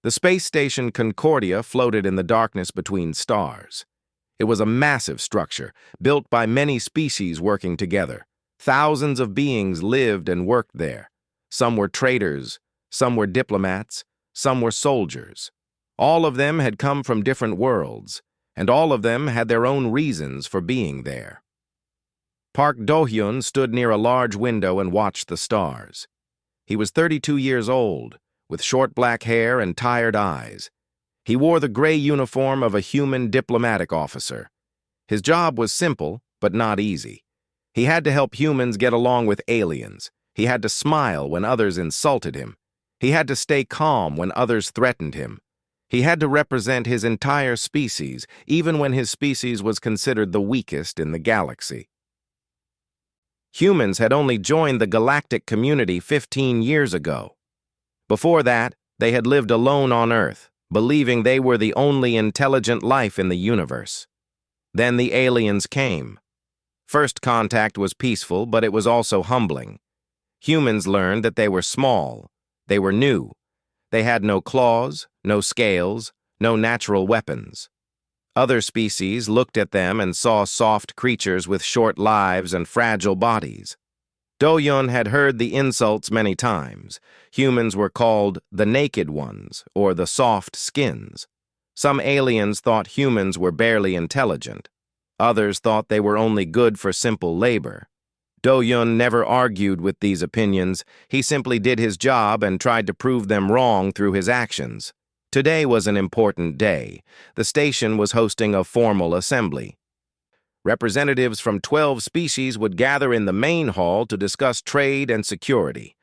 The space station Concordia floated in the darkness between stars. It was a massive structure, built by many species working together. Thousands of beings lived and worked there. Some were traders, some were diplomats, some were soldiers. All of them had come from different worlds, and all of them had their own reasons for being there. Park Do-hyun stood near a large window and watched the stars. He was 32 years old, with short black hair and tired eyes. He wore the gray uniform of a human diplomatic officer. His job was simple, but not easy. He had to help humans get along with aliens. He had to smile when others insulted him. He had to stay calm when others threatened him. He had to represent his entire species, even when his species was considered the weakest in the galaxy. Humans had only joined the galactic community 15 years ago. Before that, they had lived alone on Earth, believing they were the only intelligent life in the universe. Then the aliens came. First contact was peaceful, but it was also humbling. Humans learned that they were small. They were new. They had no claws, no scales, no natural weapons. Other species looked at them and saw soft creatures with short lives and fragile bodies. Do-hyun had heard the insults many times. Humans were called the naked ones or the soft skins. Some aliens thought humans were barely intelligent. Others thought they were only good for simple labor. Do-hyun never argued with these opinions. He simply did his job and tried to prove them wrong through his actions. Today was an important day. The station was hosting a formal assembly. Representatives from 12 species would gather in the main hall to discuss trade and security.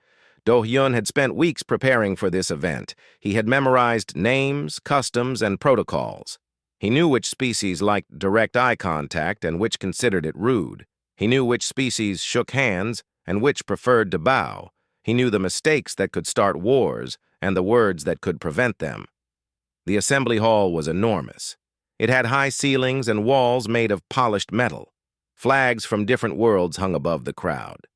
Do-hyun had spent weeks preparing for this event. He had memorized names, customs, and protocols. He knew which species liked direct eye contact and which considered it rude. He knew which species shook hands and which preferred to bow. He knew the mistakes that could start wars and the words that could prevent them. The assembly hall was enormous. It had high ceilings and walls made of polished metal. Flags from different worlds hung above the crowd.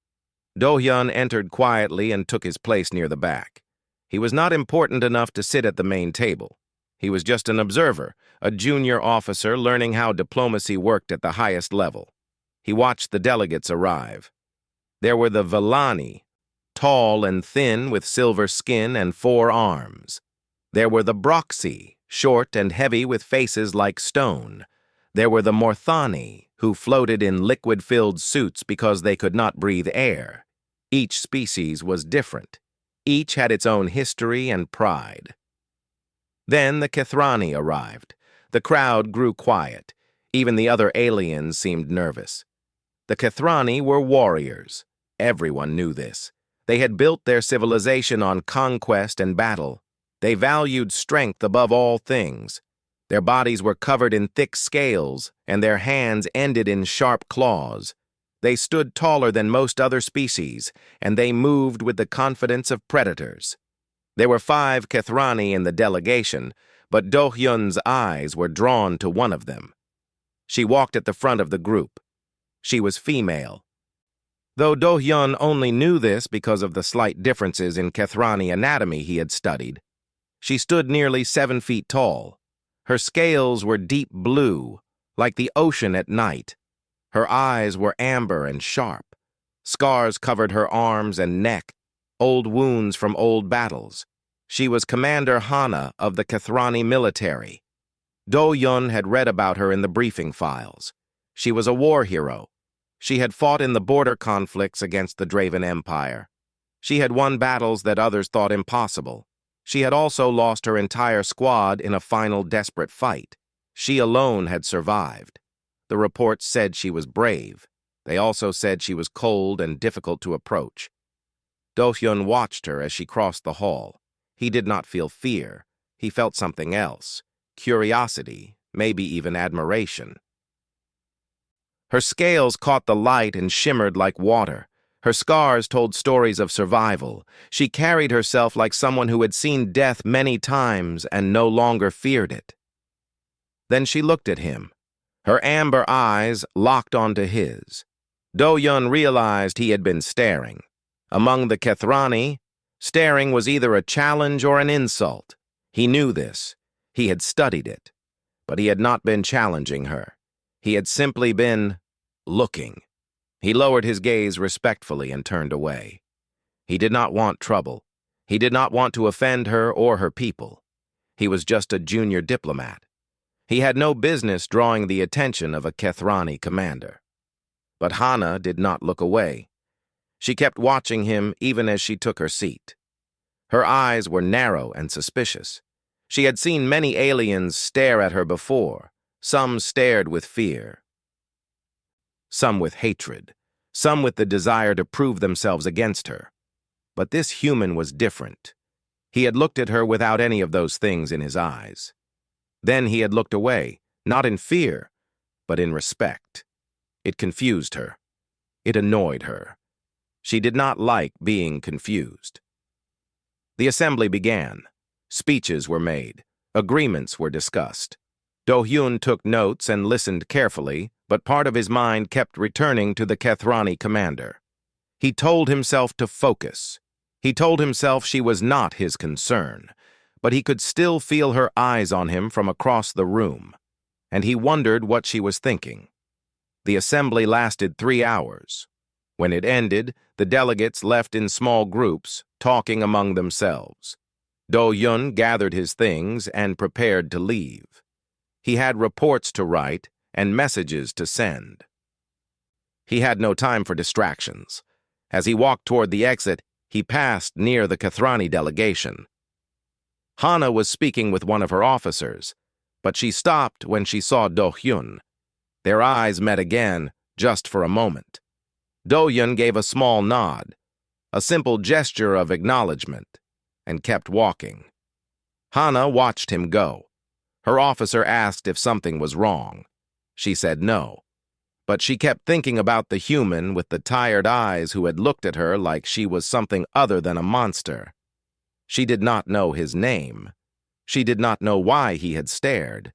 Do-hyun entered quietly and took his place near the back. He was not important enough to sit at the main table. He was just an observer, a junior officer learning how diplomacy worked at the highest level. He watched the delegates arrive. There were the Villani, tall and thin with silver skin and 4 arms. There were the Broxy, short and heavy with faces like stone. There were the Morthani, who floated in liquid-filled suits because they could not breathe air. Each species was different. Each had its own history and pride. Then the Kethrani arrived. The crowd grew quiet. Even the other aliens seemed nervous. The Kethrani were warriors. Everyone knew this. They had built their civilization on conquest and battle. They valued strength above all things. Their bodies were covered in thick scales, and their hands ended in sharp claws. They stood taller than most other species, and they moved with the confidence of predators. There were 5 Kethrani in the delegation, but Do-hyun's eyes were drawn to one of them. She walked at the front of the group. She was female. Though Do-hyun only knew this because of the slight differences in Kethrani anatomy he had studied, she stood nearly 7 feet tall. Her scales were deep blue, like the ocean at night. Her eyes were amber and sharp. Scars covered her arms and neck, old wounds from old battles. She was Commander Hana of the Kethrani military. Do-hyun had read about her in the briefing files. She was a war hero. She had fought in the border conflicts against the Draven Empire. She had won battles that others thought impossible. She had also lost her entire squad in a final desperate fight. She alone had survived. The reports said she was brave. They also said she was cold and difficult to approach. Do-hyun watched her as she crossed the hall. He did not feel fear. He felt something else. Curiosity, maybe even admiration. Her scales caught the light and shimmered like water. Her scars told stories of survival. She carried herself like someone who had seen death many times and no longer feared it. Then she looked at him. Her amber eyes locked onto his. Do-hyun realized he had been staring. Among the Kethrani, staring was either a challenge or an insult. He knew this. He had studied it. But he had not been challenging her. He had simply been looking. He lowered his gaze respectfully and turned away. He did not want trouble. He did not want to offend her or her people. He was just a junior diplomat. He had no business drawing the attention of a Kethrani commander. But Hana did not look away. She kept watching him even as she took her seat. Her eyes were narrow and suspicious. She had seen many aliens stare at her before. Some stared with fear, some with hatred, some with the desire to prove themselves against her. But this human was different. He had looked at her without any of those things in his eyes. Then he had looked away, not in fear, but in respect. It confused her. It annoyed her. She did not like being confused. The assembly began. Speeches were made. Agreements were discussed. Do-hyun took notes and listened carefully, but part of his mind kept returning to the Kethrani commander. He told himself to focus. He told himself she was not his concern, but he could still feel her eyes on him from across the room, and he wondered what she was thinking. The assembly lasted 3 hours. When it ended, the delegates left in small groups, talking among themselves. Do-hyun gathered his things and prepared to leave. He had reports to write and messages to send. He had no time for distractions. As he walked toward the exit, he passed near the Kethrani delegation. Hana was speaking with one of her officers, but she stopped when she saw Do-hyun. Their eyes met again, just for a moment. Do-hyun gave a small nod, a simple gesture of acknowledgement, and kept walking. Hana watched him go. Her officer asked if something was wrong. She said no. But she kept thinking about the human with the tired eyes who had looked at her like she was something other than a monster. She did not know his name. She did not know why he had stared.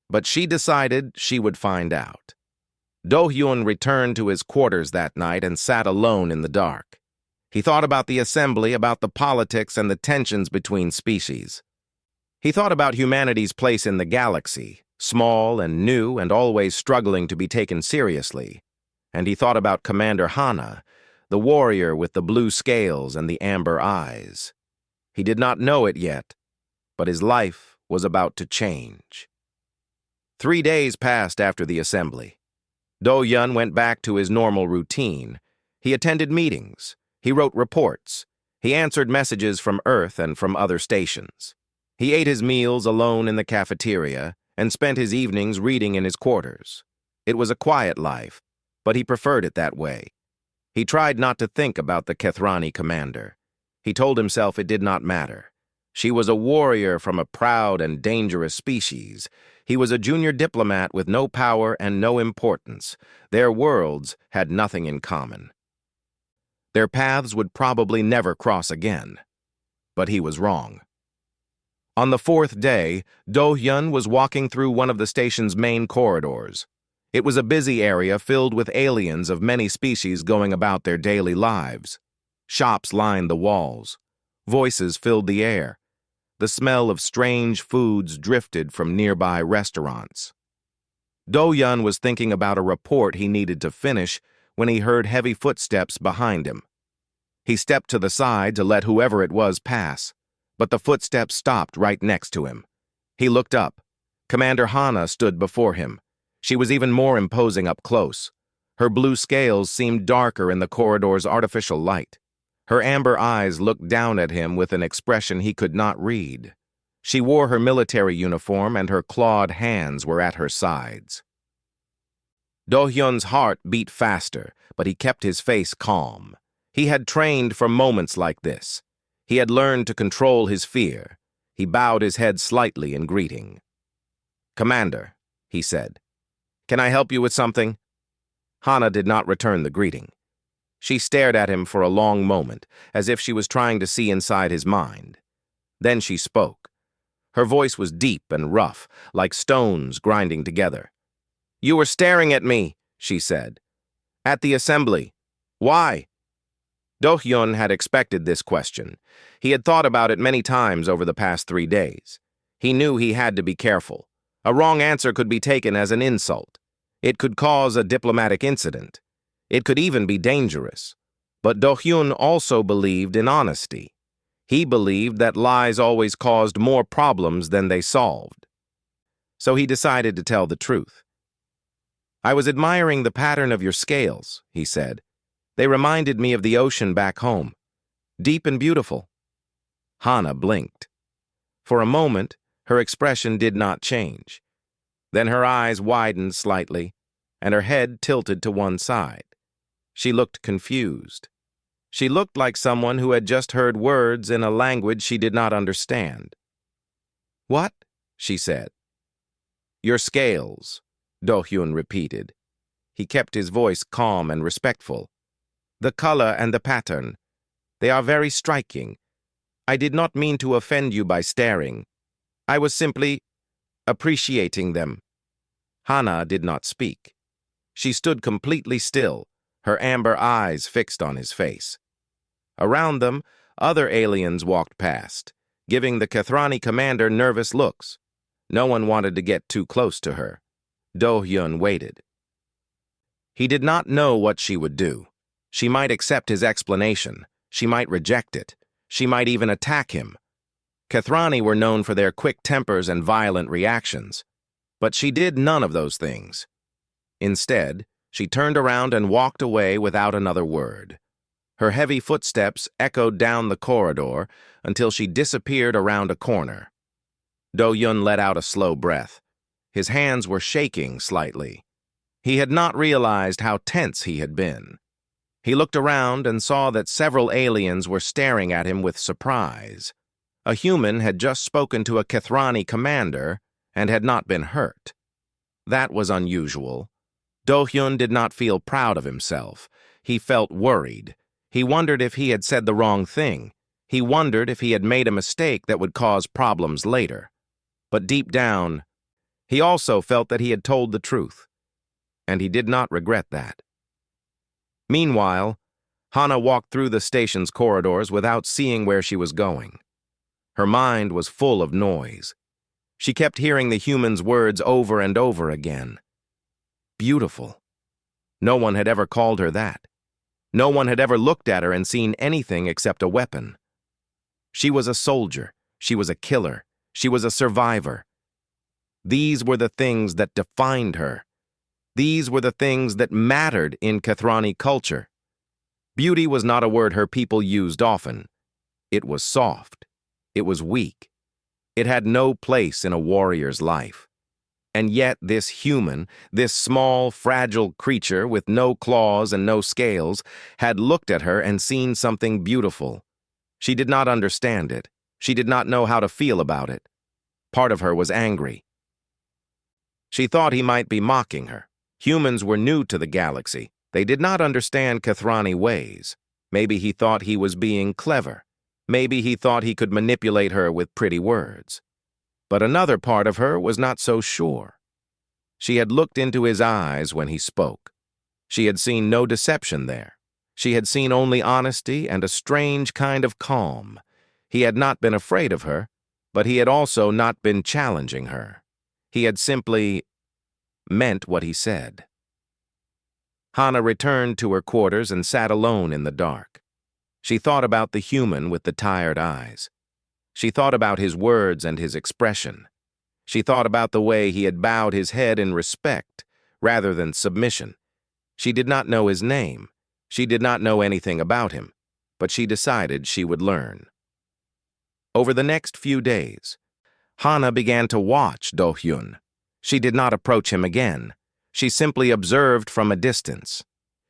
But she decided she would find out. Do-hyun returned to his quarters that night and sat alone in the dark. He thought about the assembly, about the politics and the tensions between species. He thought about humanity's place in the galaxy, small and new and always struggling to be taken seriously. And he thought about Commander Hana, the warrior with the blue scales and the amber eyes. He did not know it yet, but his life was about to change. 3 days passed after the assembly. Do-hyun went back to his normal routine. He attended meetings. He wrote reports. He answered messages from Earth and from other stations. He ate his meals alone in the cafeteria and spent his evenings reading in his quarters. It was a quiet life, but he preferred it that way. He tried not to think about the Kethrani commander. He told himself it did not matter. She was a warrior from a proud and dangerous species. He was a junior diplomat with no power and no importance. Their worlds had nothing in common. Their paths would probably never cross again. But he was wrong. On the 4th day, Do-hyun was walking through one of the station's main corridors. It was a busy area filled with aliens of many species going about their daily lives. Shops lined the walls. Voices filled the air. The smell of strange foods drifted from nearby restaurants. Do-hyun was thinking about a report he needed to finish when he heard heavy footsteps behind him. He stepped to the side to let whoever it was pass, but the footsteps stopped right next to him. He looked up. Commander Hana stood before him. She was even more imposing up close. Her blue scales seemed darker in the corridor's artificial light. Her amber eyes looked down at him with an expression he could not read. She wore her military uniform and her clawed hands were at her sides. Do-hyun's heart beat faster, but he kept his face calm. He had trained for moments like this. He had learned to control his fear. He bowed his head slightly in greeting. "Commander," he said, "can I help you with something?" Hana did not return the greeting. She stared at him for a long moment, as if she was trying to see inside his mind. Then she spoke. Her voice was deep and rough, like stones grinding together. "You were staring at me," she said. "At the assembly. Why?" Do-hyun had expected this question. He had thought about it many times over the past 3 days. He knew he had to be careful. A wrong answer could be taken as an insult. It could cause a diplomatic incident. It could even be dangerous. But Do-hyun also believed in honesty. He believed that lies always caused more problems than they solved. So he decided to tell the truth. "I was admiring the pattern of your scales," he said. "They reminded me of the ocean back home. Deep and beautiful." Hana blinked. For a moment, her expression did not change. Then her eyes widened slightly, and her head tilted to one side. She looked confused. She looked like someone who had just heard words in a language she did not understand. "What?" she said. "Your scales," Do-hyun repeated. He kept his voice calm and respectful. "The color and the pattern. They are very striking. I did not mean to offend you by staring. I was simply appreciating them." Hana did not speak. She stood completely still, her amber eyes fixed on his face. Around them, other aliens walked past, giving the Kathrani commander nervous looks. No one wanted to get too close to her. Do-hyun waited. He did not know what she would do. She might accept his explanation. She might reject it. She might even attack him. Kathrani were known for their quick tempers and violent reactions. But she did none of those things. Instead, she turned around and walked away without another word. Her heavy footsteps echoed down the corridor until she disappeared around a corner. Do-hyun let out a slow breath. His hands were shaking slightly. He had not realized how tense he had been. He looked around and saw that several aliens were staring at him with surprise. A human had just spoken to a Kathrani commander and had not been hurt. That was unusual. Do-hyun did not feel proud of himself. He felt worried. He wondered if he had said the wrong thing. He wondered if he had made a mistake that would cause problems later. But deep down, he also felt that he had told the truth. And he did not regret that. Meanwhile, Hana walked through the station's corridors without seeing where she was going. Her mind was full of noise. She kept hearing the human's words over and over again. Beautiful. No one had ever called her that. No one had ever looked at her and seen anything except a weapon. She was a soldier. She was a killer. She was a survivor. These were the things that defined her. These were the things that mattered in Kathrani culture. Beauty was not a word her people used often. It was soft. It was weak. It had no place in a warrior's life. And yet this human, this small, fragile creature with no claws and no scales, had looked at her and seen something beautiful. She did not understand it. She did not know how to feel about it. Part of her was angry. She thought he might be mocking her. Humans were new to the galaxy. They did not understand Kathrani ways. Maybe he thought he was being clever. Maybe he thought he could manipulate her with pretty words. But another part of her was not so sure. She had looked into his eyes when he spoke. She had seen no deception there. She had seen only honesty and a strange kind of calm. He had not been afraid of her, but he had also not been challenging her. He had simply meant what he said. Hana returned to her quarters and sat alone in the dark. She thought about the human with the tired eyes. She thought about his words and his expression. She thought about the way he had bowed his head in respect rather than submission. She did not know his name. She did not know anything about him, but she decided she would learn. Over the next few days, Hana began to watch Do-hyun. She did not approach him again. She simply observed from a distance.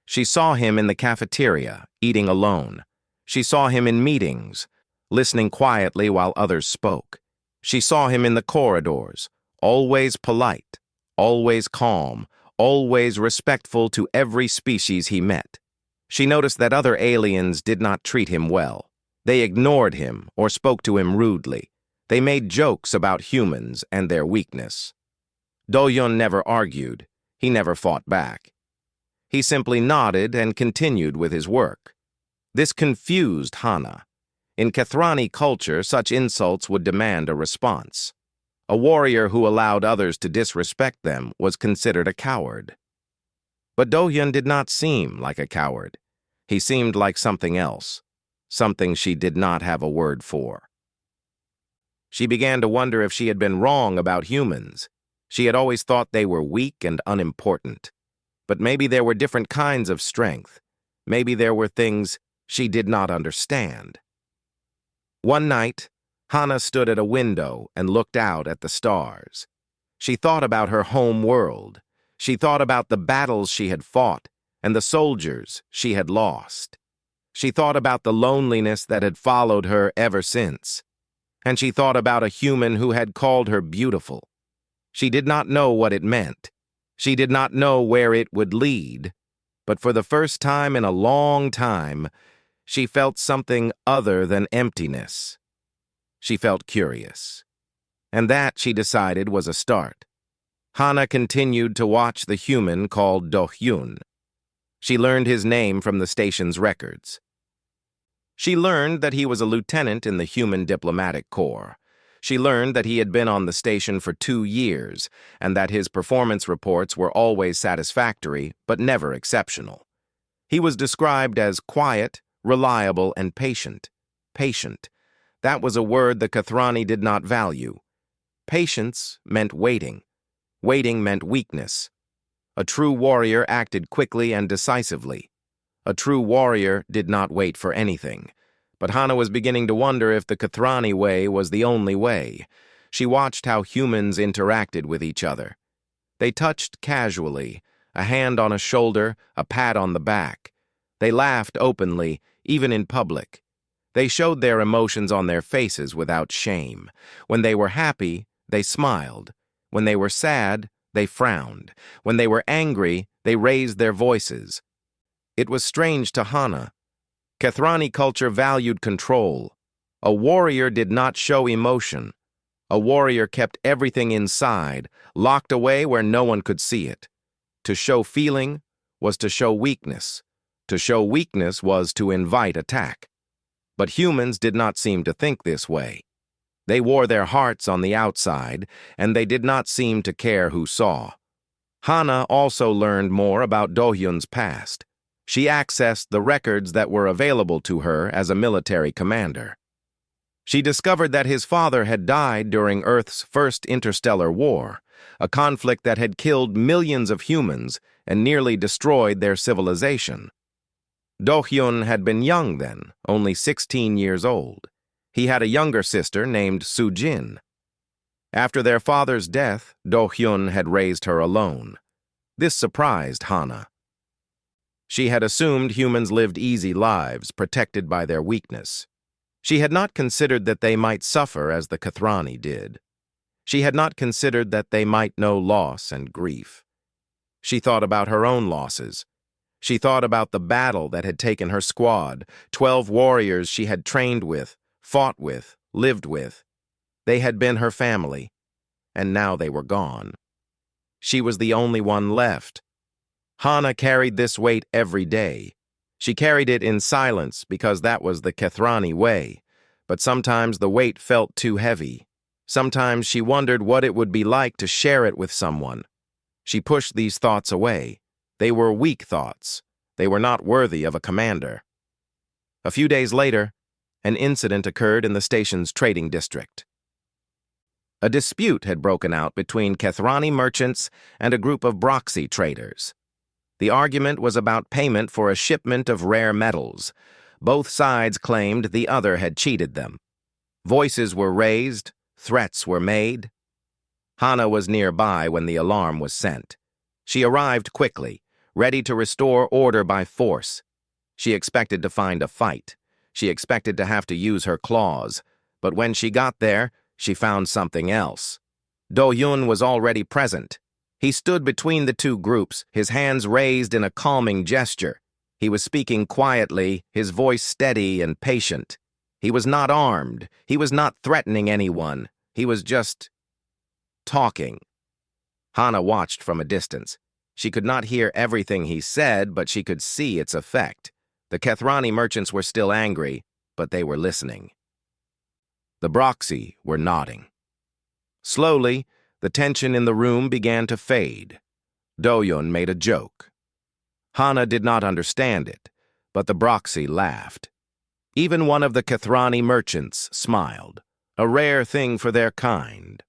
She saw him in the cafeteria, eating alone. She saw him in meetings, listening quietly while others spoke. She saw him in the corridors, always polite, always calm, always respectful to every species he met. She noticed that other aliens did not treat him well. They ignored him or spoke to him rudely. They made jokes about humans and their weakness. Do-hyun never argued. He never fought back. He simply nodded and continued with his work. This confused Hana. In Kathrani culture, such insults would demand a response. A warrior who allowed others to disrespect them was considered a coward. But Do-hyun did not seem like a coward. He seemed like something else, something she did not have a word for. She began to wonder if she had been wrong about humans. She had always thought they were weak and unimportant. But maybe there were different kinds of strength. Maybe there were things she did not understand. One night, Hana stood at a window and looked out at the stars. She thought about her home world. She thought about the battles she had fought and the soldiers she had lost. She thought about the loneliness that had followed her ever since. And she thought about a human who had called her beautiful. She did not know what it meant. She did not know where it would lead. But for the first time in a long time, she felt something other than emptiness. She felt curious. And that, she decided, was a start. Hana continued to watch the human called Do-hyun. She learned his name from the station's records. She learned that he was a lieutenant in the Human Diplomatic Corps. She learned that he had been on the station for 2 years, and that his performance reports were always satisfactory, but never exceptional. He was described as quiet, reliable, and patient. Patient. That was a word the Kathrani did not value. Patience meant waiting. Waiting meant weakness. A true warrior acted quickly and decisively. A true warrior did not wait for anything. But Hana was beginning to wonder if the Kathrani way was the only way. She watched how humans interacted with each other. They touched casually, a hand on a shoulder, a pat on the back. They laughed openly, even in public. They showed their emotions on their faces without shame. When they were happy, they smiled. When they were sad, they frowned. When they were angry, they raised their voices. It was strange to Hana. Kathrani culture valued control. A warrior did not show emotion. A warrior kept everything inside, locked away where no one could see it. To show feeling was to show weakness. To show weakness was to invite attack. But humans did not seem to think this way. They wore their hearts on the outside, and they did not seem to care who saw. Hana also learned more about Do-hyun's past. She accessed the records that were available to her as a military commander. She discovered that his father had died during Earth's first interstellar war, a conflict that had killed millions of humans and nearly destroyed their civilization. Do-hyun had been young then, only 16 years old. He had a younger sister named Soo-jin. After their father's death, Do-hyun had raised her alone. This surprised Hana. She had assumed humans lived easy lives, protected by their weakness. She had not considered that they might suffer as the Kathrani did. She had not considered that they might know loss and grief. She thought about her own losses. She thought about the battle that had taken her squad, 12 warriors she had trained with, fought with, lived with. They had been her family, and now they were gone. She was the only one left. Hana carried this weight every day. She carried it in silence because that was the Kathrani way, but sometimes the weight felt too heavy. Sometimes she wondered what it would be like to share it with someone. She pushed these thoughts away. They were weak thoughts. They were not worthy of a commander. A few days later, an incident occurred in the station's trading district. A dispute had broken out between Kathrani merchants and a group of Broxy traders. The argument was about payment for a shipment of rare metals. Both sides claimed the other had cheated them. Voices were raised, threats were made. Hana was nearby when the alarm was sent. She arrived quickly, ready to restore order by force. She expected to find a fight. She expected to have to use her claws. But when she got there, she found something else. Do-hyun was already present. He stood between the two groups, his hands raised in a calming gesture. He was speaking quietly, his voice steady and patient. He was not armed. He was not threatening anyone. He was just talking. Hana watched from a distance. She could not hear everything he said, but she could see its effect. The Kethrani merchants were still angry, but they were listening. The Broxy were nodding. Slowly, the tension in the room began to fade. Doyun made a joke. Hana did not understand it, but the Broxy laughed. Even one of the Kethrani merchants smiled, a rare thing for their kind.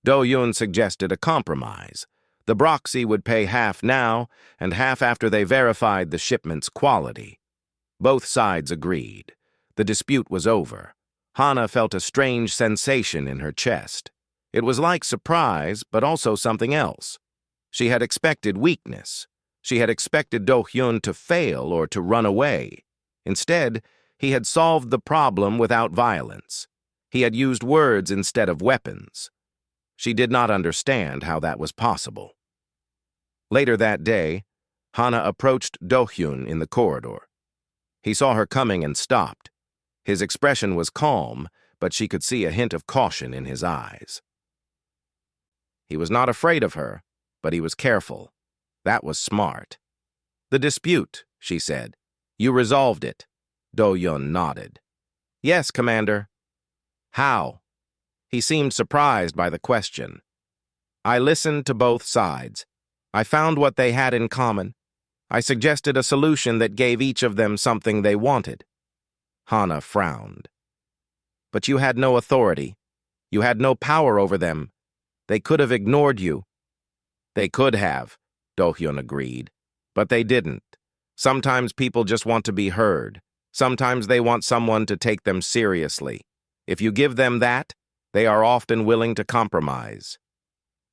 Doyun suggested a compromise. The Broxy would pay half now and half after they verified the shipment's quality. Both sides agreed. The dispute was over. Hana felt a strange sensation in her chest. It was like surprise, but also something else. She had expected weakness. She had expected Do-hyun to fail or to run away. Instead, he had solved the problem without violence. He had used words instead of weapons. She did not understand how that was possible. Later that day, Hana approached Do-hyun in the corridor. He saw her coming and stopped. His expression was calm, but she could see a hint of caution in his eyes. He was not afraid of her, but he was careful. That was smart. "The dispute," she said. "You resolved it." Do-hyun nodded. "Yes, Commander." "How?" He seemed surprised by the question. "I listened to both sides. I found what they had in common. I suggested a solution that gave each of them something they wanted." Hana frowned. "But you had no authority. You had no power over them. They could have ignored you." "They could have," Do-hyun agreed. "But they didn't. Sometimes people just want to be heard. Sometimes they want someone to take them seriously. If you give them that, they are often willing to compromise."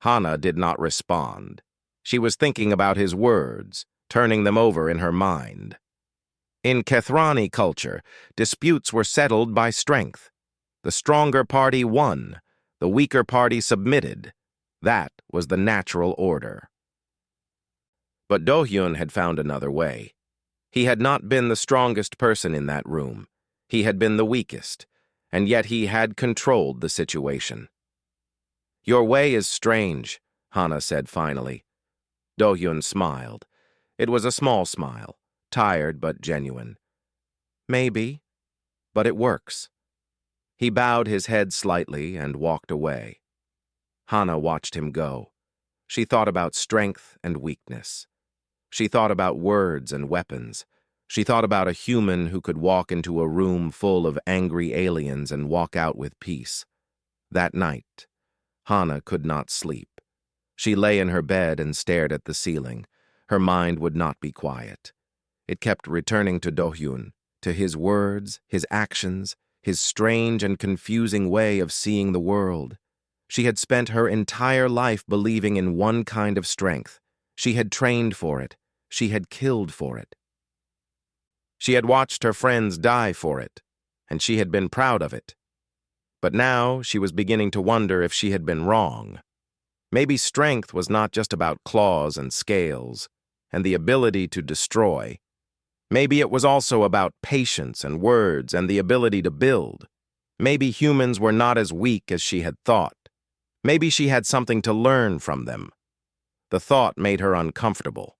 Hana did not respond. She was thinking about his words, turning them over in her mind. In Kethrani culture, disputes were settled by strength. The stronger party won. The weaker party submitted. That was the natural order. But Do-hyun had found another way. He had not been the strongest person in that room. He had been the weakest, and yet he had controlled the situation. "Your way is strange," Hana said finally. Do-hyun smiled. It was a small smile, tired but genuine. "Maybe, but it works." He bowed his head slightly and walked away. Hana watched him go. She thought about strength and weakness. She thought about words and weapons. She thought about a human who could walk into a room full of angry aliens and walk out with peace. That night, Hana could not sleep. She lay in her bed and stared at the ceiling. Her mind would not be quiet. It kept returning to Do-hyun, to his words, his actions, his strange and confusing way of seeing the world. She had spent her entire life believing in one kind of strength. She had trained for it. She had killed for it. She had watched her friends die for it, and she had been proud of it. But now she was beginning to wonder if she had been wrong. Maybe strength was not just about claws and scales, and the ability to destroy. Maybe it was also about patience and words and the ability to build. Maybe humans were not as weak as she had thought. Maybe she had something to learn from them. The thought made her uncomfortable.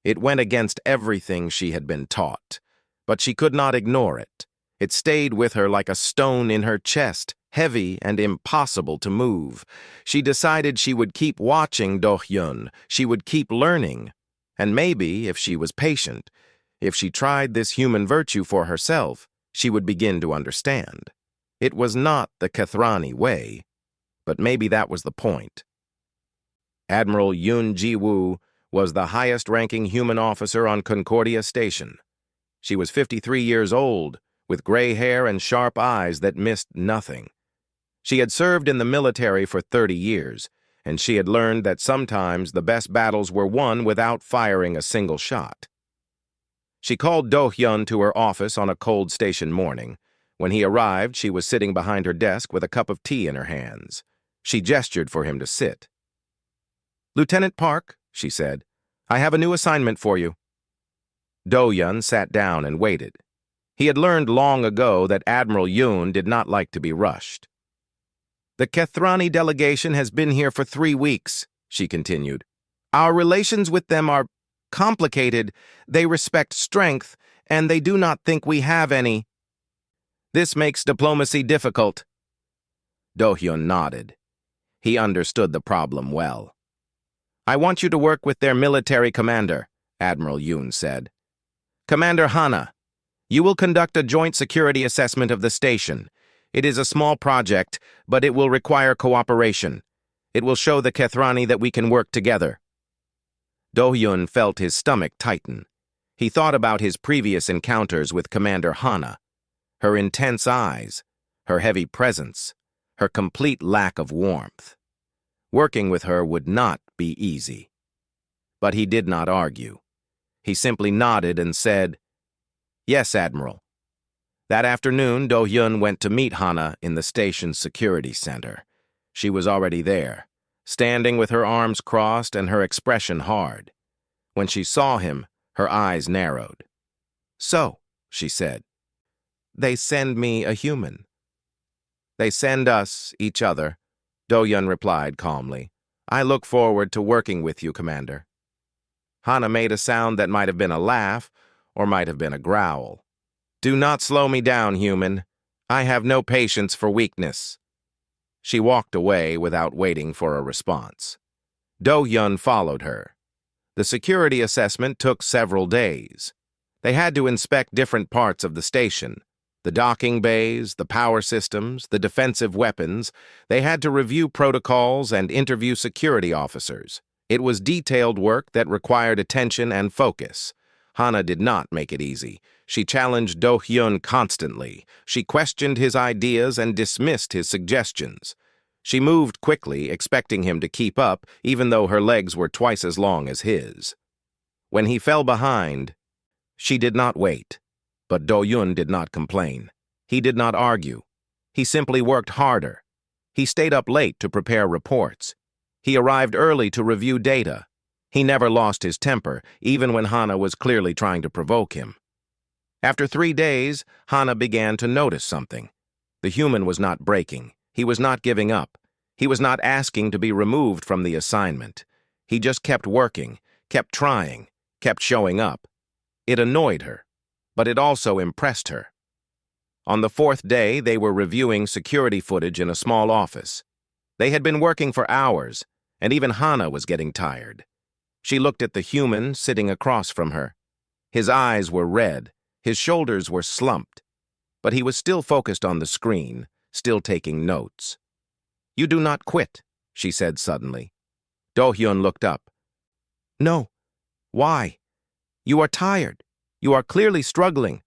It went against everything she had been taught, but she could not ignore it. It stayed with her like a stone in her chest, heavy and impossible to move. She decided she would keep watching Do-hyun. She would keep learning. And maybe, if she was patient, if she tried this human virtue for herself, she would begin to understand. It was not the Kethrani way, but maybe that was the point. Admiral Yoon Ji-woo was the highest-ranking human officer on Concordia Station. She was 53 years old, with gray hair and sharp eyes that missed nothing. She had served in the military for 30 years, and she had learned that sometimes the best battles were won without firing a single shot. She called Do-hyun to her office on a cold station morning. When he arrived, she was sitting behind her desk with a cup of tea in her hands. She gestured for him to sit. "Lieutenant Park," she said, "I have a new assignment for you." Do-hyun sat down and waited. He had learned long ago that Admiral Yoon did not like to be rushed. "The Kethrani delegation has been here for 3 weeks," she continued. "Our relations with them are complicated. They respect strength, and they do not think we have any. This makes diplomacy difficult. Do-hyun nodded. He understood the problem well. I want you to work with their military commander, Admiral Yoon said. Commander Hana, you will conduct a joint security assessment of the station. It is a small project, but it will require cooperation. It will show the Kethrani that we can work together. Do-hyun felt his stomach tighten. He thought about his previous encounters with Commander Hana, her intense eyes, her heavy presence, her complete lack of warmth. Working with her would not be easy. But he did not argue. He simply nodded and said, Yes, Admiral. That afternoon, Do-hyun went to meet Hana in the station's security center. She was already there, standing with her arms crossed and her expression hard. When she saw him, her eyes narrowed. So, she said, they send me a human. They send us, each other, Do-hyun replied calmly. I look forward to working with you, Commander. Hana made a sound that might have been a laugh or might have been a growl. Do not slow me down, human. I have no patience for weakness. She walked away without waiting for a response. Do-hyun followed her. The security assessment took several days. They had to inspect different parts of the station. The docking bays, the power systems, the defensive weapons. They had to review protocols and interview security officers. It was detailed work that required attention and focus. Hana did not make it easy. She challenged Do-hyun constantly. She questioned his ideas and dismissed his suggestions. She moved quickly, expecting him to keep up, even though her legs were twice as long as his. When he fell behind, she did not wait. But Do-hyun did not complain. He did not argue. He simply worked harder. He stayed up late to prepare reports. He arrived early to review data. He never lost his temper, even when Hana was clearly trying to provoke him. After 3 days, Hana began to notice something. The human was not breaking. He was not giving up. He was not asking to be removed from the assignment. He just kept working, kept trying, kept showing up. It annoyed her, but it also impressed her. On the 4th day, they were reviewing security footage in a small office. They had been working for hours, and even Hana was getting tired. She looked at the human sitting across from her. His eyes were red, his shoulders were slumped, but he was still focused on the screen, still taking notes. You do not quit, she said suddenly. Do-hyun looked up. No. Why? You are tired. You are clearly struggling.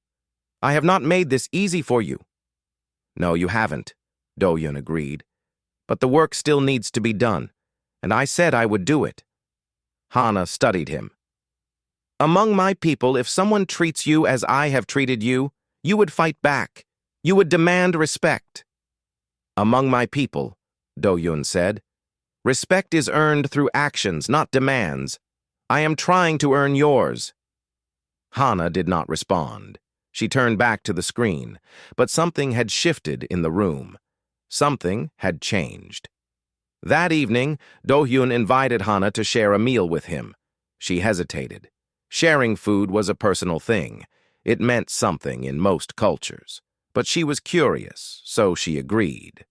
I have not made this easy for you. No, you haven't, Do-hyun agreed. But the work still needs to be done, and I said I would do it. Hana studied him. Among my people, if someone treats you as I have treated you, you would fight back. You would demand respect. Among my people, Do-hyun said, respect is earned through actions, not demands. I am trying to earn yours. Hana did not respond. She turned back to the screen, but something had shifted in the room. Something had changed. That evening, Do-hyun invited Hana to share a meal with him. She hesitated. Sharing food was a personal thing. It meant something in most cultures. But she was curious, so she agreed.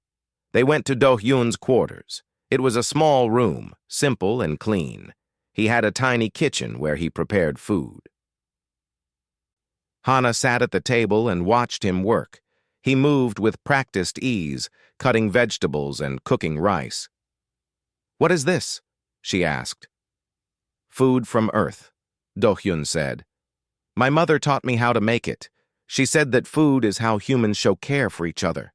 They went to Do-hyun's quarters. It was a small room, simple and clean. He had a tiny kitchen where he prepared food. Hana sat at the table and watched him work. He moved with practiced ease, cutting vegetables and cooking rice. What is this? She asked. Food from Earth, Do-hyun said. My mother taught me how to make it. She said that food is how humans show care for each other.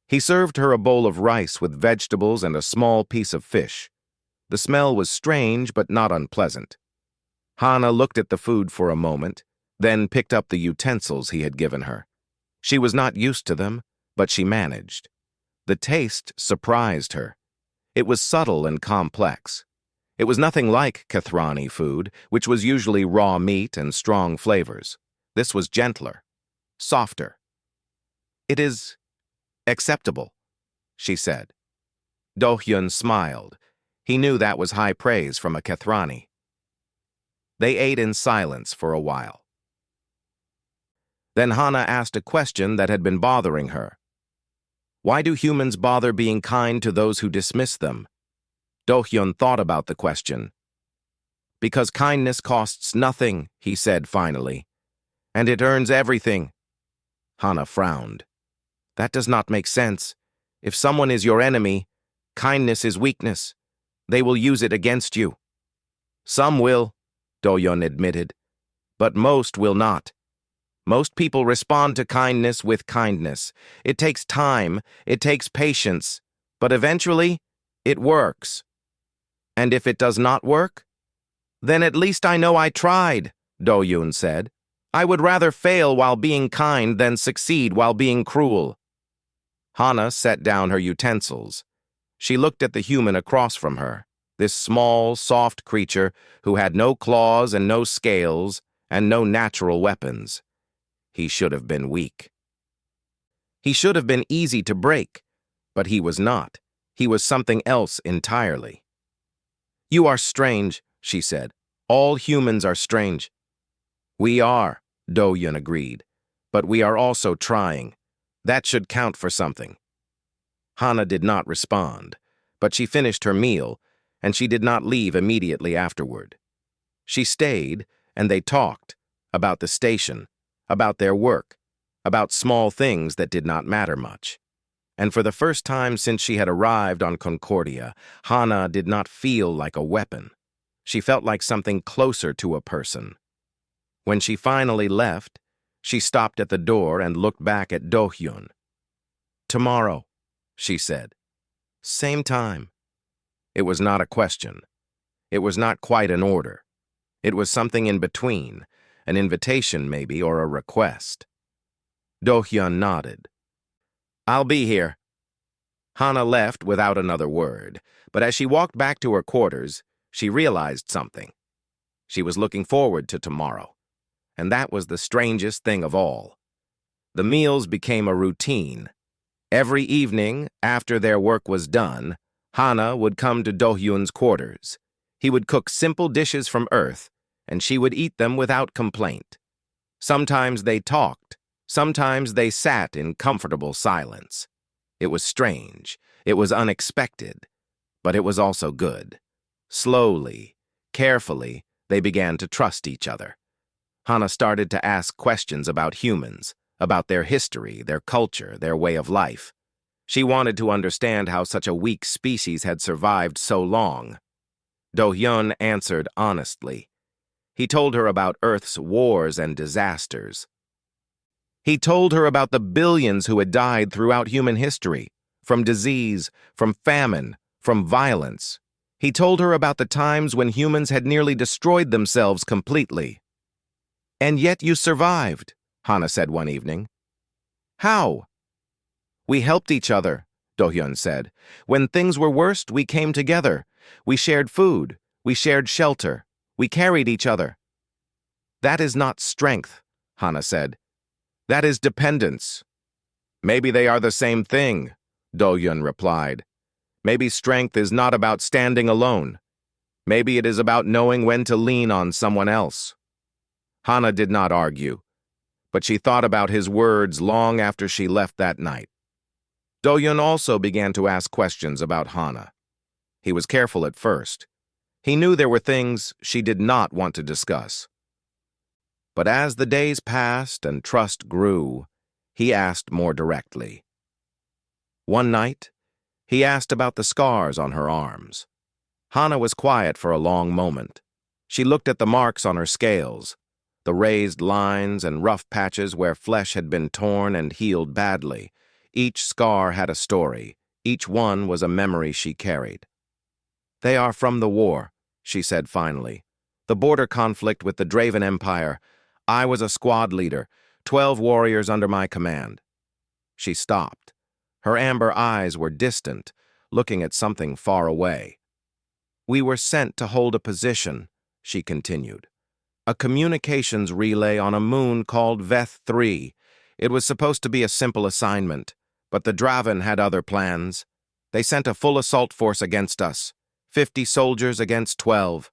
He served her a bowl of rice with vegetables and a small piece of fish. The smell was strange but not unpleasant. Hana looked at the food for a moment, then picked up the utensils he had given her. She was not used to them, but she managed. The taste surprised her. It was subtle and complex. It was nothing like Kethrani food, which was usually raw meat and strong flavors. This was gentler, softer. It is acceptable, she said. Do-hyun smiled. He knew that was high praise from a Kethrani. They ate in silence for a while. Then Hana asked a question that had been bothering her. Why do humans bother being kind to those who dismiss them? Do-hyun thought about the question. Because kindness costs nothing, he said finally. And it earns everything. Hana frowned. That does not make sense. If someone is your enemy, kindness is weakness. They will use it against you. Some will, Do-hyun admitted, but most will not. Most people respond to kindness with kindness. It takes time, it takes patience, but eventually, it works. And if it does not work? Then at least I know I tried, Do-hyun said. I would rather fail while being kind than succeed while being cruel. Hana set down her utensils. She looked at the human across from her, this small, soft creature who had no claws and no scales and no natural weapons. He should have been weak. He should have been easy to break, but he was not. He was something else entirely. You are strange, she said. All humans are strange. We are, Do-hyun agreed, but we are also trying. That should count for something. Hana did not respond, but she finished her meal, and she did not leave immediately afterward. She stayed, and they talked about the station, about their work, about small things that did not matter much. And for the first time since she had arrived on Concordia, Hana did not feel like a weapon. She felt like something closer to a person. When she finally left, she stopped at the door and looked back at Do-hyun. Tomorrow, she said. Same time. It was not a question. It was not quite an order. It was something in between, an invitation maybe, or a request. Do-hyun nodded. I'll be here. Hana left without another word, but as she walked back to her quarters, she realized something. She was looking forward to tomorrow, and that was the strangest thing of all. The meals became a routine. Every evening, after their work was done, Hana would come to Do-hyun's quarters. He would cook simple dishes from Earth, and she would eat them without complaint. Sometimes they talked. Sometimes they sat in comfortable silence. It was strange. It was unexpected. But it was also good. Slowly, carefully, they began to trust each other. Hana started to ask questions about humans, about their history, their culture, their way of life. She wanted to understand how such a weak species had survived so long. Do-hyun answered honestly. He told her about Earth's wars and disasters. He told her about the billions who had died throughout human history, from disease, from famine, from violence. He told her about the times when humans had nearly destroyed themselves completely. And yet you survived, Hana said one evening. How? We helped each other, Do-hyun said. When things were worst, we came together. We shared food. We shared shelter. We carried each other. That is not strength, Hana said. That is dependence. Maybe they are the same thing, Do-hyun replied. Maybe strength is not about standing alone. Maybe it is about knowing when to lean on someone else. Hana did not argue, but she thought about his words long after she left that night. Do-hyun also began to ask questions about Hana. He was careful at first. He knew there were things she did not want to discuss. But as the days passed and trust grew, he asked more directly. One night, he asked about the scars on her arms. Hana was quiet for a long moment. She looked at the marks on her scales, the raised lines and rough patches where flesh had been torn and healed badly. Each scar had a story. Each one was a memory she carried. They are from the war, she said finally. The border conflict with the Draven Empire. I was a squad leader, 12 warriors under my command. She stopped. Her amber eyes were distant, looking at something far away. We were sent to hold a position, she continued. A communications relay on a moon called Veth 3. It was supposed to be a simple assignment, but the Draven had other plans. They sent a full assault force against us, 50 soldiers against 12.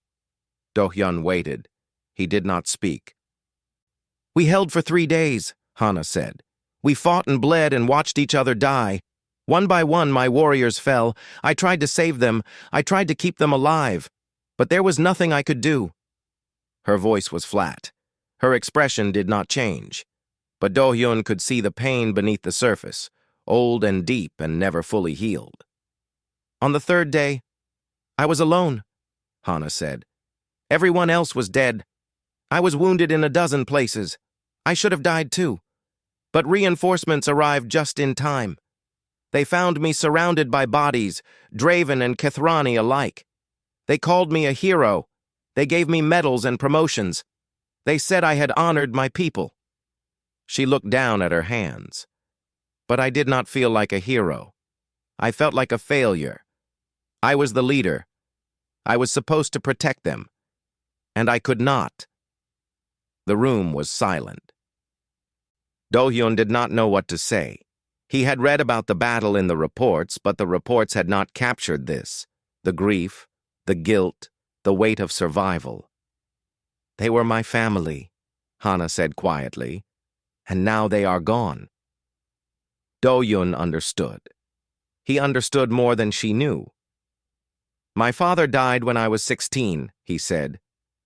Do-hyun waited. He did not speak. We held for 3 days, Hana said. "We fought and bled and watched each other die. One by one, my warriors fell. I tried to save them. I tried to keep them alive. But there was nothing I could do." Her voice was flat. Her expression did not change. But Do-hyun could see the pain beneath the surface, old and deep and never fully healed. "On the third day, I was alone," Hana said. "Everyone else was dead. I was wounded in a dozen places. I should have died too. But reinforcements arrived just in time. They found me surrounded by bodies, Draven and Kethrani alike. They called me a hero. They gave me medals and promotions. They said I had honored my people." She looked down at her hands. "But I did not feel like a hero. I felt like a failure. I was the leader. I was supposed to protect them. And I could not." The room was silent. Do-hyun did not know what to say. He had read about the battle in the reports, but the reports had not captured this, the grief, the guilt, the weight of survival. "They were my family," Hana said quietly, "and now they are gone." Do-hyun understood. He understood more than she knew. "My father died when I was 16, he said.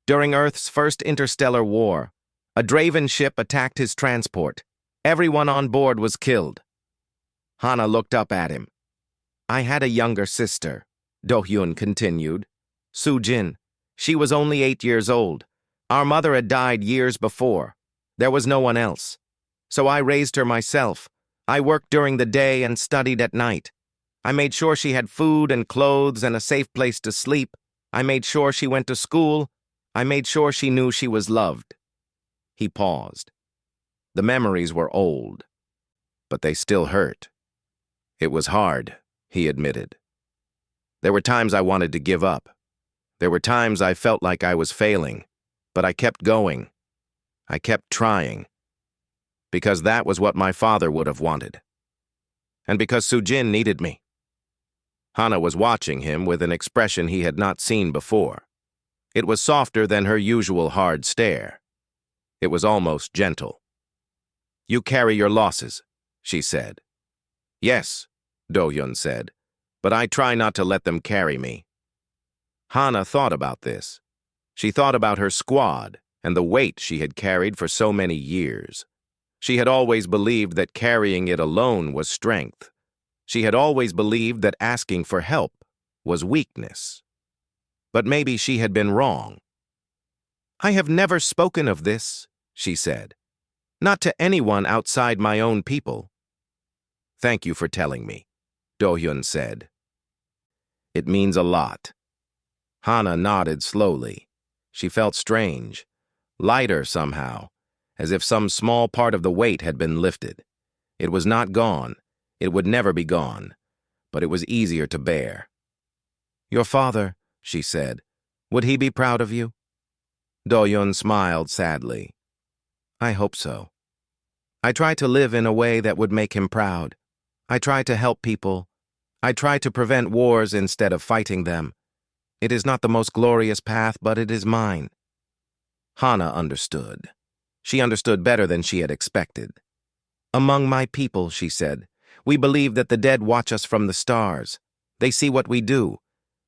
"During Earth's first interstellar war, a Draven ship attacked his transport. Everyone on board was killed." Hana looked up at him. "I had a younger sister," Do-hyun continued. "Soo-jin. She was only 8 years old. Our mother had died years before. There was no one else. So I raised her myself. I worked during the day and studied at night. I made sure she had food and clothes and a safe place to sleep. I made sure she went to school. I made sure she knew she was loved." He paused. The memories were old, but they still hurt. "It was hard," he admitted. "There were times I wanted to give up. There were times I felt like I was failing, but I kept going. I kept trying. Because that was what my father would have wanted. And because Soo-jin needed me." Hana was watching him with an expression he had not seen before. It was softer than her usual hard stare. It was almost gentle. "You carry your losses," she said. "Yes," Do-hyun said, "but I try not to let them carry me." Hana thought about this. She thought about her squad and the weight she had carried for so many years. She had always believed that carrying it alone was strength. She had always believed that asking for help was weakness. But maybe she had been wrong. "I have never spoken of this," she said. "Not to anyone outside my own people." "Thank you for telling me," Do-hyun said. "It means a lot." Hana nodded slowly. She felt strange, lighter somehow, as if some small part of the weight had been lifted. It was not gone. It would never be gone. But it was easier to bear. "Your father," she said, "would he be proud of you?" Do-hyun smiled sadly. "I hope so. I try to live in a way that would make him proud. I try to help people. I try to prevent wars instead of fighting them. It is not the most glorious path, but it is mine." Hana understood. She understood better than she had expected. "Among my people," she said, "we believe that the dead watch us from the stars. They see what we do.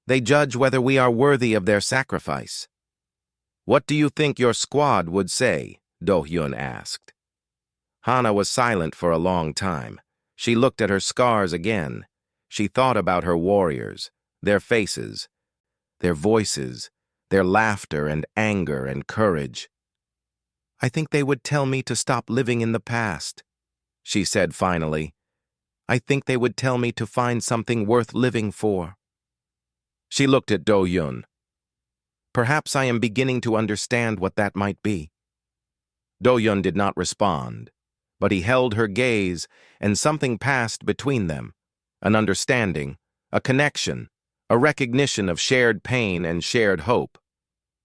They judge whether we are worthy of their sacrifice." "What do you think your squad would say?" Do-hyun asked. Hana was silent for a long time. She looked at her scars again. She thought about her warriors, their faces, their voices, their laughter and anger and courage. "I think they would tell me to stop living in the past," she said finally. "I think they would tell me to find something worth living for." She looked at Do-hyun. "Perhaps I am beginning to understand what that might be." Do-hyun did not respond, but he held her gaze, and something passed between them, an understanding, a connection, a recognition of shared pain and shared hope.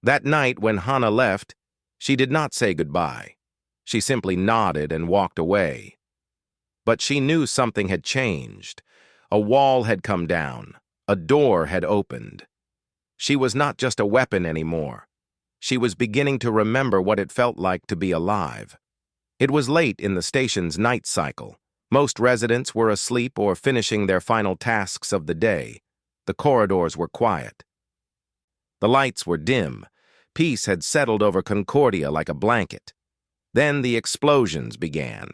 That night when Hana left, she did not say goodbye. She simply nodded and walked away. But she knew something had changed. A wall had come down. A door had opened. She was not just a weapon anymore. She was beginning to remember what it felt like to be alive. It was late in the station's night cycle. Most residents were asleep or finishing their final tasks of the day. The corridors were quiet. The lights were dim. Peace had settled over Concordia like a blanket. Then the explosions began.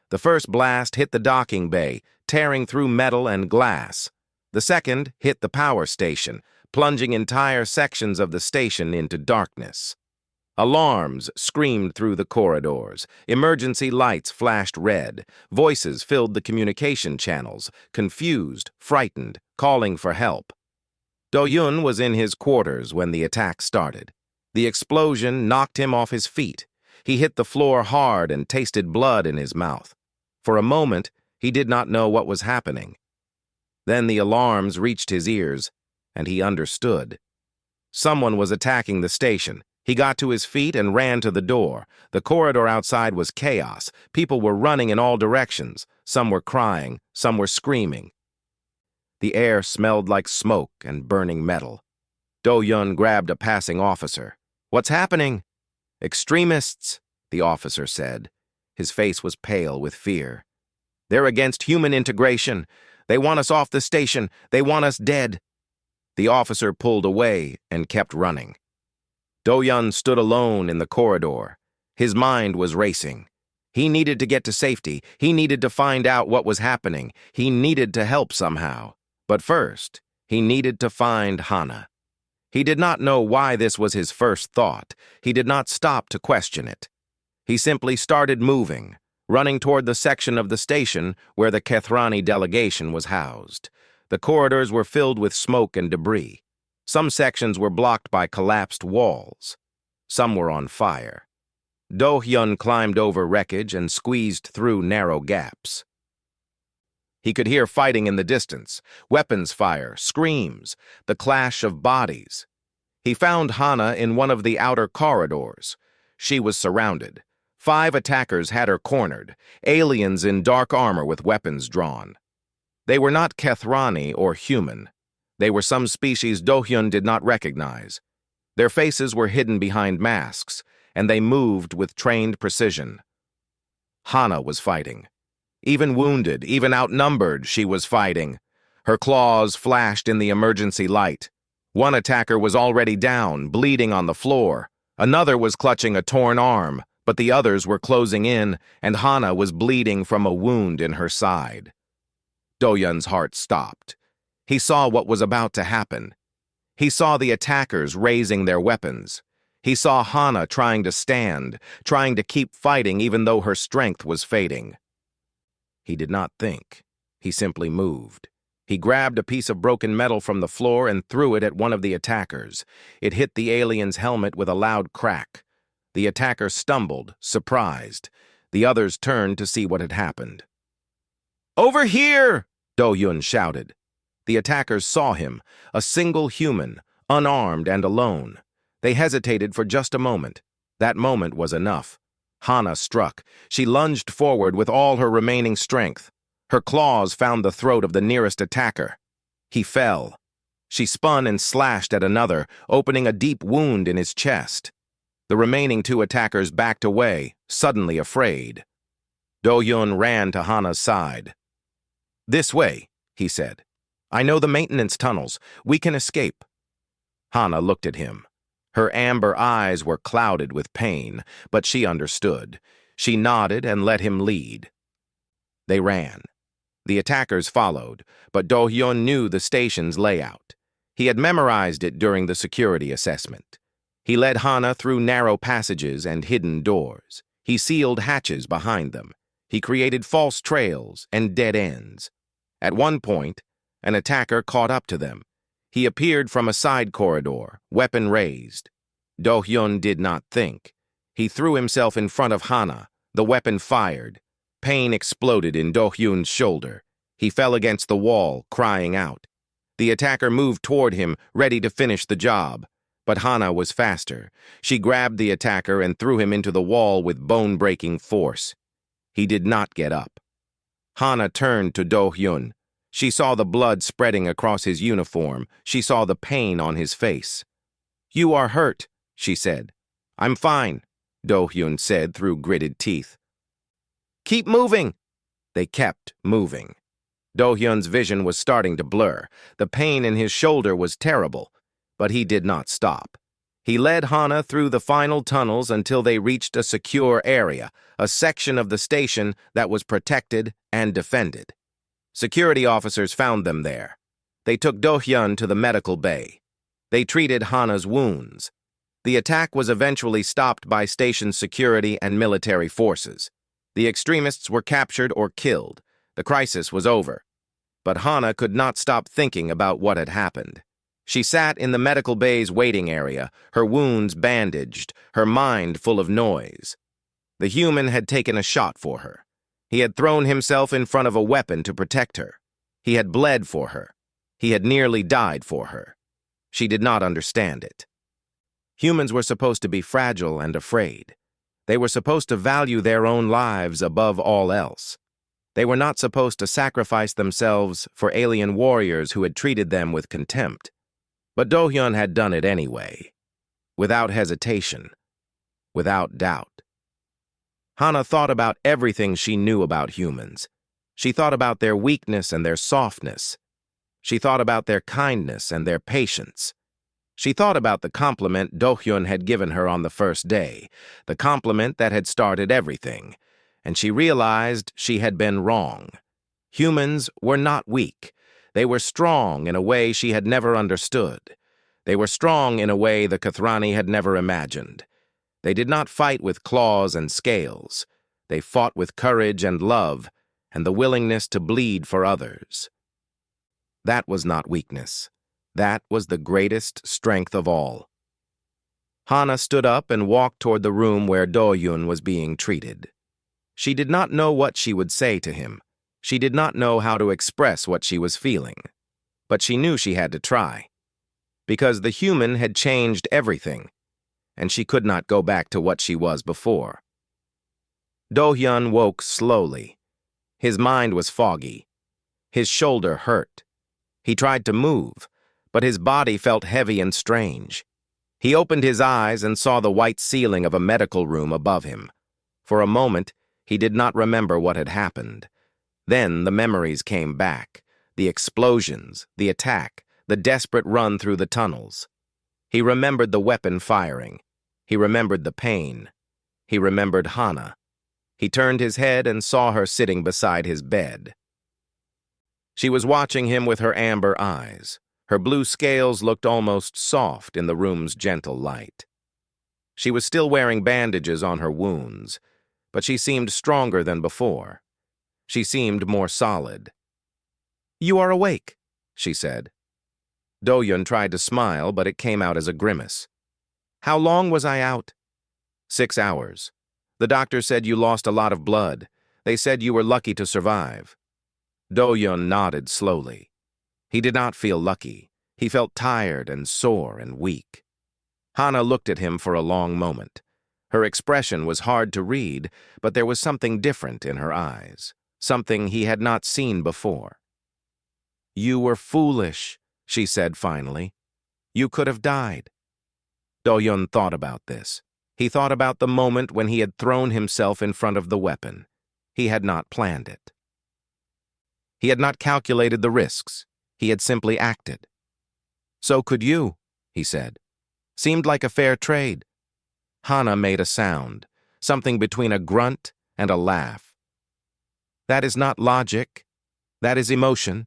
The first blast hit the docking bay, tearing through metal and glass. The second hit the power station, plunging entire sections of the station into darkness. Alarms screamed through the corridors. Emergency lights flashed red. Voices filled the communication channels, confused, frightened, calling for help. Do-Yun was in his quarters when the attack started. The explosion knocked him off his feet. He hit the floor hard and tasted blood in his mouth. For a moment, he did not know what was happening. Then the alarms reached his ears, and he understood. Someone was attacking the station. He got to his feet and ran to the door. The corridor outside was chaos. People were running in all directions. Some were crying, some were screaming. The air smelled like smoke and burning metal. Do-Yun grabbed a passing officer. "What's happening?" "Extremists," the officer said. His face was pale with fear. "They're against human integration. They want us off the station. They want us dead." The officer pulled away and kept running. Do-Yun stood alone in the corridor. His mind was racing. He needed to get to safety. He needed to find out what was happening. He needed to help somehow. But first, he needed to find Hana. He did not know why this was his first thought. He did not stop to question it. He simply started moving, running toward the section of the station where the Kethrani delegation was housed. The corridors were filled with smoke and debris. Some sections were blocked by collapsed walls. Some were on fire. Do-Hyun climbed over wreckage and squeezed through narrow gaps. He could hear fighting in the distance, weapons fire, screams, the clash of bodies. He found Hana in one of the outer corridors. She was surrounded. 5 attackers had her cornered, aliens in dark armor with weapons drawn. They were not Kethrani or human. They were some species Do-Hyun did not recognize. Their faces were hidden behind masks, and they moved with trained precision. Hana was fighting. Even wounded, even outnumbered, she was fighting. Her claws flashed in the emergency light. One attacker was already down, bleeding on the floor. Another was clutching a torn arm, but the others were closing in, and Hana was bleeding from a wound in her side. Do-Yun's heart stopped. He saw what was about to happen. He saw the attackers raising their weapons. He saw Hana trying to stand, trying to keep fighting even though her strength was fading. He did not think. He simply moved. He grabbed a piece of broken metal from the floor and threw it at one of the attackers. It hit the alien's helmet with a loud crack. The attacker stumbled, surprised. The others turned to see what had happened. "Over here!" Do-Yun shouted. The attackers saw him, a single human, unarmed and alone. They hesitated for just a moment. That moment was enough. Hana struck. She lunged forward with all her remaining strength. Her claws found the throat of the nearest attacker. He fell. She spun and slashed at another, opening a deep wound in his chest. The remaining 2 attackers backed away, suddenly afraid. Do-Yun ran to Hana's side. "This way," he said. "I know the maintenance tunnels. We can escape." Hana looked at him. Her amber eyes were clouded with pain, but she understood. She nodded and let him lead. They ran. The attackers followed, but Do-Hyun knew the station's layout. He had memorized it during the security assessment. He led Hana through narrow passages and hidden doors. He sealed hatches behind them. He created false trails and dead ends. At one point, an attacker caught up to them. He appeared from a side corridor, weapon raised. Do-Hyun did not think. He threw himself in front of Hana. The weapon fired. Pain exploded in Do-Hyun's shoulder. He fell against the wall, crying out. The attacker moved toward him, ready to finish the job. But Hana was faster. She grabbed the attacker and threw him into the wall with bone-breaking force. He did not get up. Hana turned to Do-Hyun. She saw the blood spreading across his uniform. She saw the pain on his face. "You are hurt," she said. "I'm fine," Do-Hyun said through gritted teeth. Keep moving! They kept moving. Do-hyun's vision was starting to blur. The pain in his shoulder was terrible, but he did not stop. He led Hana through the final tunnels until they reached a secure area, a section of the station that was protected and defended. Security officers found them there. They took Do-hyun to the medical bay. They treated Hana's wounds. The attack was eventually stopped by station security and military forces. The extremists were captured or killed. The crisis was over. But Hana could not stop thinking about what had happened. She sat in the medical bay's waiting area, her wounds bandaged, her mind full of noise. The human had taken a shot for her. He had thrown himself in front of a weapon to protect her. He had bled for her. He had nearly died for her. She did not understand it. Humans were supposed to be fragile and afraid. They were supposed to value their own lives above all else. They were not supposed to sacrifice themselves for alien warriors who had treated them with contempt. But Do-hyun had done it anyway, without hesitation, without doubt. Hana thought about everything she knew about humans. She thought about their weakness and their softness. She thought about their kindness and their patience. She thought about the compliment Do-hyun had given her on the first day, the compliment that had started everything, and she realized she had been wrong. Humans were not weak. They were strong in a way she had never understood. They were strong in a way the Kathrani had never imagined. They did not fight with claws and scales. They fought with courage and love, and the willingness to bleed for others. That was not weakness. That was the greatest strength of all. Hana stood up and walked toward the room where Do-hyun was being treated. She did not know what she would say to him. She did not know how to express what she was feeling. But she knew she had to try. Because the human had changed everything, and she could not go back to what she was before. Do-hyun woke slowly. His mind was foggy. His shoulder hurt. He tried to move, but his body felt heavy and strange. He opened his eyes and saw the white ceiling of a medical room above him. For a moment, he did not remember what had happened. Then the memories came back, the explosions, the attack, the desperate run through the tunnels. He remembered the weapon firing. He remembered the pain. He remembered Hana. He turned his head and saw her sitting beside his bed. She was watching him with her amber eyes. Her blue scales looked almost soft in the room's gentle light. She was still wearing bandages on her wounds, but she seemed stronger than before. She seemed more solid. "You are awake," she said. Do-hyun tried to smile, but it came out as a grimace. "How long was I out?" 6 hours. The doctor said you lost a lot of blood. They said you were lucky to survive." Do-hyun nodded slowly. He did not feel lucky. He felt tired and sore and weak. Hana looked at him for a long moment. Her expression was hard to read, but there was something different in her eyes, something he had not seen before. "You were foolish," she said finally. "You could have died." Do-hyun thought about this. He thought about the moment when he had thrown himself in front of the weapon. He had not planned it. He had not calculated the risks. He had simply acted. "So could you," he said. "Seemed like a fair trade." Hana made a sound, something between a grunt and a laugh. "That is not logic. That is emotion."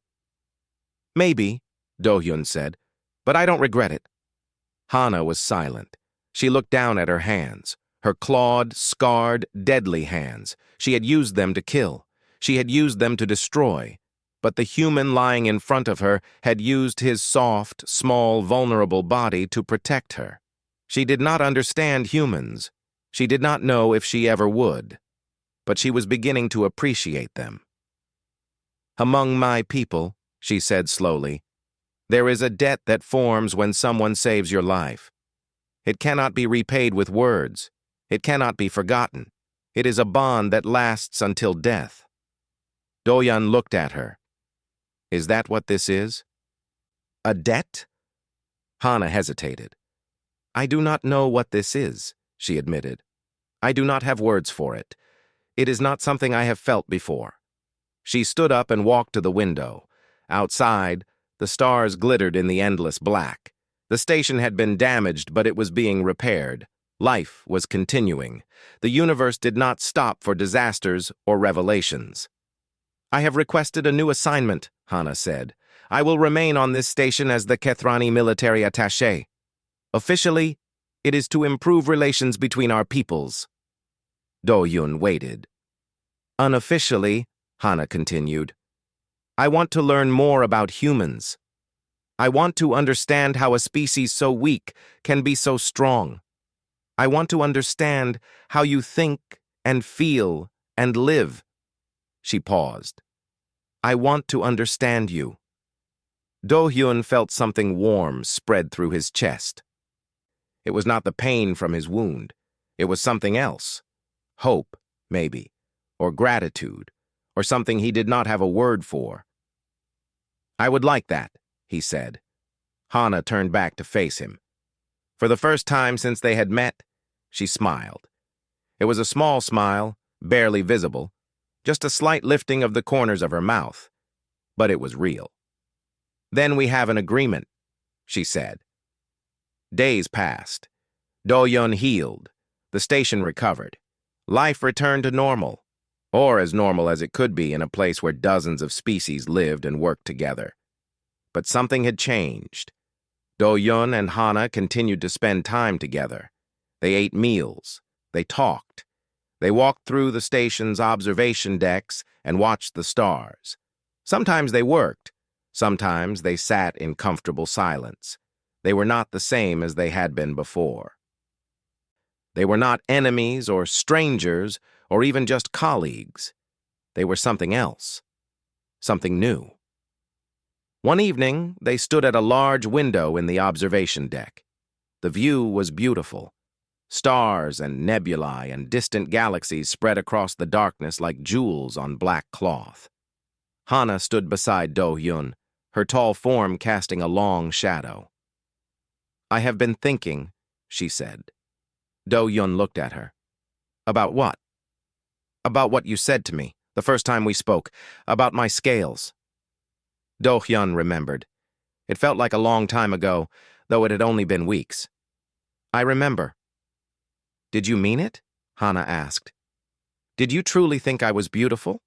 "Maybe," Do-hyun said, "but I don't regret it." Hana was silent. She looked down at her hands, her clawed, scarred, deadly hands. She had used them to kill. She had used them to destroy. But the human lying in front of her had used his soft, small, vulnerable body to protect her. She did not understand humans. She did not know if she ever would. But she was beginning to appreciate them. "Among my people," she said slowly, "there is a debt that forms when someone saves your life. It cannot be repaid with words. It cannot be forgotten. It is a bond that lasts until death." Do-hyun looked at her. "Is that what this is? A debt?" Hana hesitated. "I do not know what this is," she admitted. "I do not have words for it. It is not something I have felt before. She stood up and walked to the window. Outside, the stars glittered in the endless black. The station had been damaged, but it was being repaired. Life was continuing. The universe did not stop for disasters or revelations. I have requested a new assignment, Hana said. I will remain on this station as the Kethrani military attaché. Officially, it is to improve relations between our peoples. Do-yun waited. Unofficially, Hana continued, I want to learn more about humans. I want to understand how a species so weak can be so strong. I want to understand how you think and feel and live. She paused. I want to understand you. Do-hyun felt something warm spread through his chest. It was not the pain from his wound. It was something else. Hope, maybe, or gratitude, or something he did not have a word for. I would like that, he said. Hana turned back to face him. For the first time since they had met, she smiled. It was a small smile, barely visible, just a slight lifting of the corners of her mouth, but it was real. Then we have an agreement, she said. Days passed. Do-yun healed. The station recovered. Life returned to normal, or as normal as it could be in a place where dozens of species lived and worked together. But something had changed. Do-yun and Hana continued to spend time together. They ate meals. They talked. They walked through the station's observation decks and watched the stars. Sometimes they worked. Sometimes they sat in comfortable silence. They were not the same as they had been before. They were not enemies or strangers or even just colleagues. They were something else, something new. One evening, they stood at a large window in the observation deck. The view was beautiful. Stars and nebulae and distant galaxies spread across the darkness like jewels on black cloth. Hana stood beside Do-hyun, her tall form casting a long shadow. I have been thinking, she said. Do-hyun looked at her. About what? About what you said to me, the first time we spoke, about my scales. Do-hyun remembered. It felt like a long time ago, though it had only been weeks. I remember. Did you mean it? Hana asked. Did you truly think I was beautiful?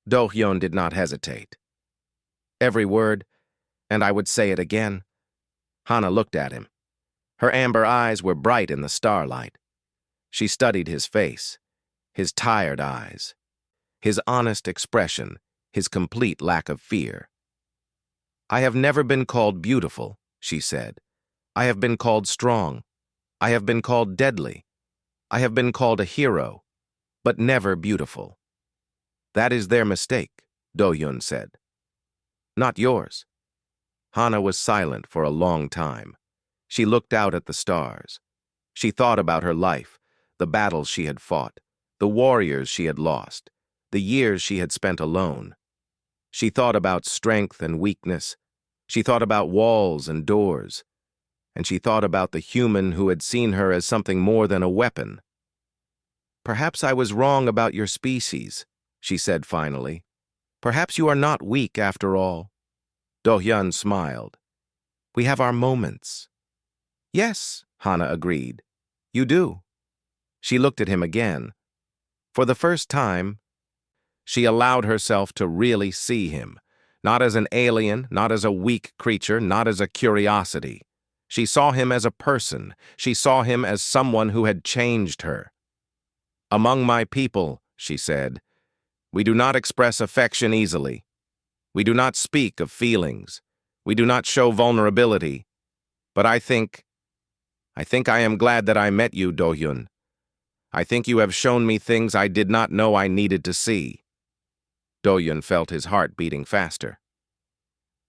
Do-hyun did not hesitate. Every word, and I would say it again. Hana looked at him. Her amber eyes were bright in the starlight. She studied his face, his tired eyes, his honest expression, his complete lack of fear. I have never been called beautiful, she said. I have been called strong. I have been called deadly. I have been called a hero, but never beautiful. That is their mistake, Do-hyun said. Not yours. Hana was silent for a long time. She looked out at the stars. She thought about her life, the battles she had fought, the warriors she had lost, the years she had spent alone. She thought about strength and weakness. She thought about walls and doors. And she thought about the human who had seen her as something more than a weapon. Perhaps I was wrong about your species, she said finally. Perhaps you are not weak after all. Do-hyun smiled. We have our moments. Yes, Hana agreed. You do. She looked at him again. For the first time, she allowed herself to really see him, not as an alien, not as a weak creature, not as a curiosity. She saw him as a person. She saw him as someone who had changed her. Among my people, she said, we do not express affection easily. We do not speak of feelings. We do not show vulnerability. But I think I am glad that I met you, Do-hyun. I think you have shown me things I did not know I needed to see. Do-hyun felt his heart beating faster.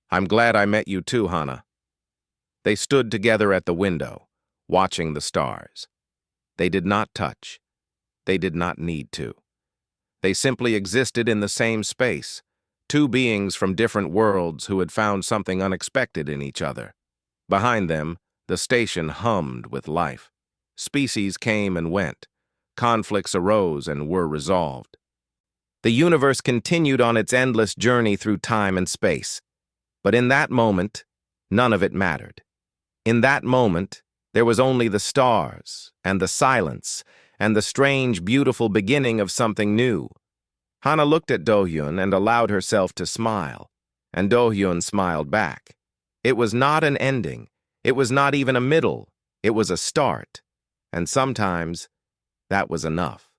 I'm glad I met you too, Hana. They stood together at the window, watching the stars. They did not touch. They did not need to. They simply existed in the same space, two beings from different worlds who had found something unexpected in each other. Behind them, the station hummed with life. Species came and went. conflicts arose and were resolved. The universe continued on its endless journey through time and space. But in that moment, none of it mattered. In that moment, there was only the stars, and the silence, and the strange, beautiful beginning of something new. Hana looked at Do-hyun and allowed herself to smile, and Do-hyun smiled back. It was not an ending. It was not even a middle. It was a start. And sometimes, that was enough.